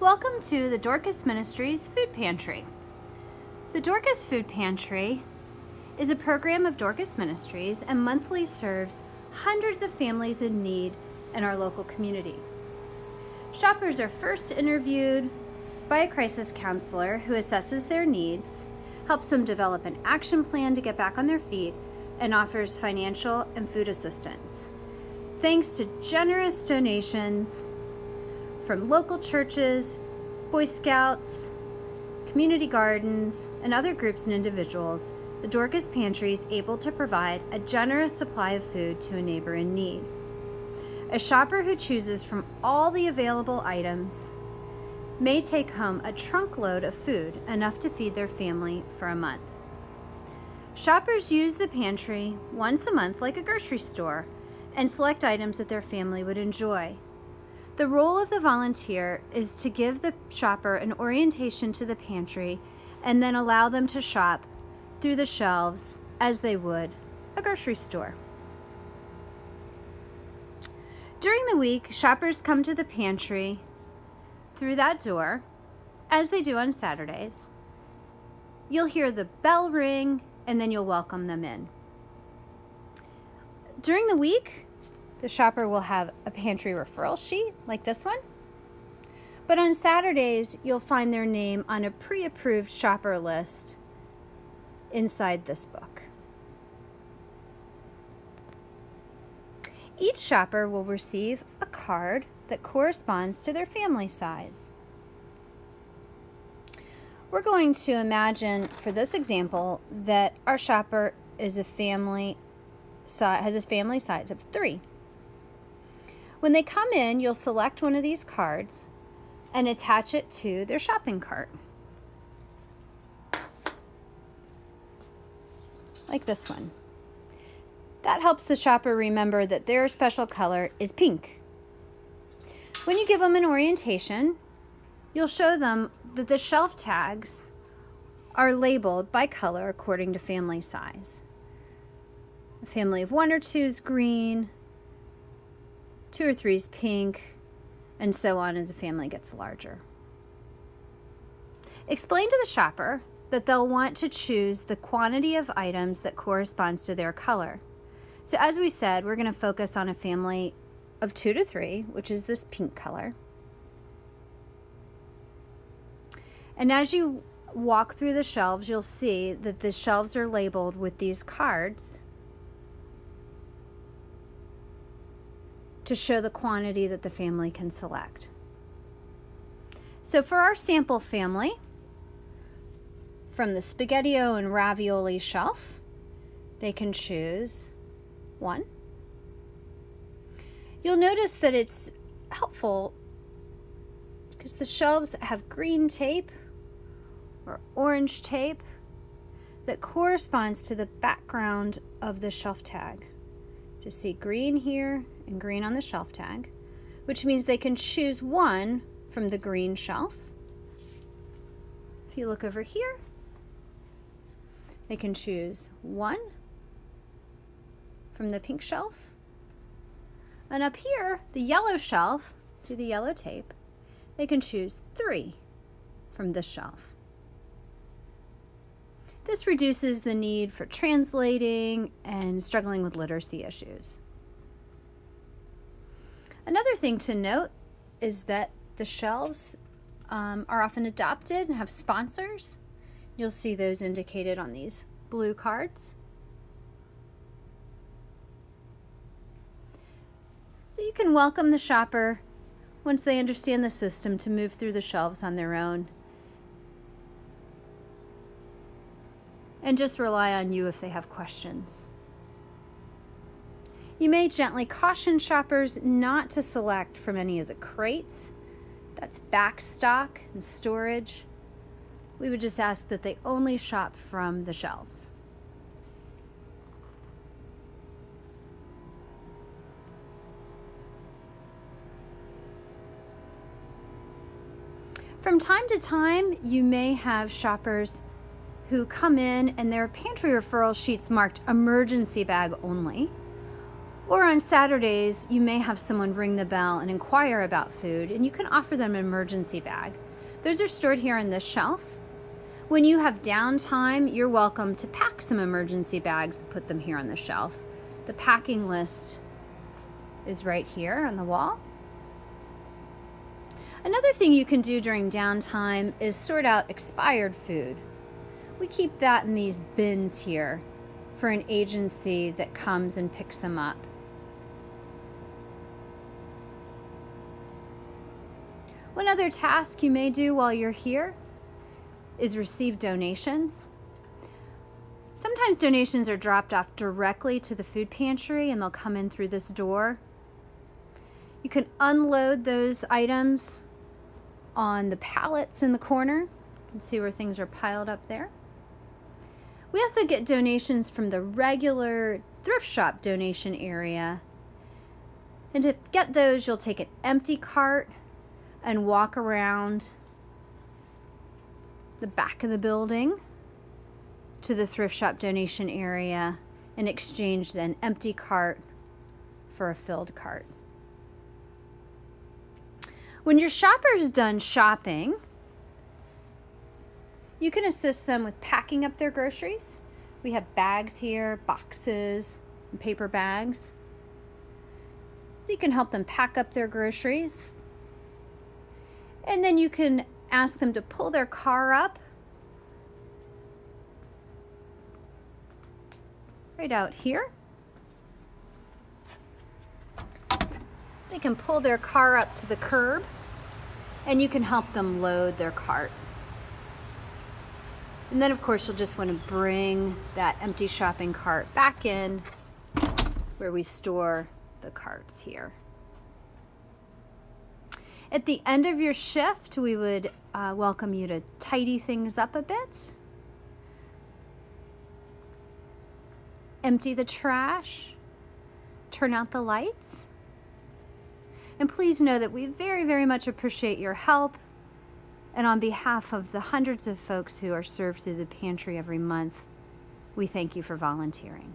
Welcome to the Dorcas Ministries Food Pantry. The Dorcas Food Pantry is a program of Dorcas Ministries and monthly serves hundreds of families in need in our local community. Shoppers are first interviewed by a crisis counselor who assesses their needs, helps them develop an action plan to get back on their feet, and offers financial and food assistance. Thanks to generous donations from local churches, Boy Scouts, community gardens, and other groups and individuals, the Dorcas Pantry is able to provide a generous supply of food to a neighbor in need. A shopper who chooses from all the available items may take home a trunk load of food, enough to feed their family for a month. Shoppers use the pantry once a month like a grocery store and select items that their family would enjoy. The role of the volunteer is to give the shopper an orientation to the pantry and then allow them to shop through the shelves as they would a grocery store. During the week, shoppers come to the pantry through that door, as they do on Saturdays. You'll hear the bell ring and then you'll welcome them in. During the week, the shopper will have a pantry referral sheet like this one. But on Saturdays, you'll find their name on a pre-approved shopper list inside this book. Each shopper will receive a card that corresponds to their family size. We're going to imagine for this example that our shopper is has a family size of 3. When they come in, you'll select one of these cards and attach it to their shopping cart. Like this one. That helps the shopper remember that their special color is pink. When you give them an orientation, you'll show them that the shelf tags are labeled by color according to family size. A family of 1 or 2 is green, 2 or 3 is pink, and so on as the family gets larger. Explain to the shopper that they'll want to choose the quantity of items that corresponds to their color. So as we said, we're going to focus on a family of 2 to 3, which is this pink color. And as you walk through the shelves, you'll see that the shelves are labeled with these cards to show the quantity that the family can select. So for our sample family, from the SpaghettiO and ravioli shelf, they can choose 1. You'll notice that it's helpful because the shelves have green tape or orange tape that corresponds to the background of the shelf tag. So see green here and green on the shelf tag, which means they can choose 1 from the green shelf. If you look over here, they can choose 1 from the pink shelf. And up here, the yellow shelf, see the yellow tape, they can choose 3 from this shelf. This reduces the need for translating and struggling with literacy issues. Another thing to note is that the shelves are often adopted and have sponsors. You'll see those indicated on these blue cards. So you can welcome the shopper once they understand the system to move through the shelves on their own. And just rely on you if they have questions. You may gently caution shoppers not to select from any of the crates. That's back stock and storage. We would just ask that they only shop from the shelves. From time to time, you may have shoppers who come in and their pantry referral sheets marked emergency bag only, Or on Saturdays, you may have someone ring the bell and inquire about food, and you can offer them an emergency bag. Those are stored here on this shelf. When you have downtime, you're welcome to pack some emergency bags and put them here on the shelf. The packing list is right here on the wall. Another thing you can do during downtime is sort out expired food. We keep that in these bins here for an agency that comes and picks them up. One other task you may do while you're here is receive donations. Sometimes donations are dropped off directly to the food pantry and they'll come in through this door. You can unload those items on the pallets in the corner. You can see where things are piled up there. We also get donations from the regular thrift shop donation area. And to get those, you'll take an empty cart and walk around the back of the building to the thrift shop donation area and exchange an empty cart for a filled cart. When your shopper is done shopping, you can assist them with packing up their groceries. We have bags here, boxes, and paper bags. So you can help them pack up their groceries. And then you can ask them to pull their car up right out here. They can pull their car up to the curb and you can help them load their cart. And then of course you'll just want to bring that empty shopping cart back in where we store the carts here. At the end of your shift, we would welcome you to tidy things up a bit. Empty the trash, turn out the lights. And please know that we very, very much appreciate your help. And on behalf of the hundreds of folks who are served through the pantry every month, we thank you for volunteering.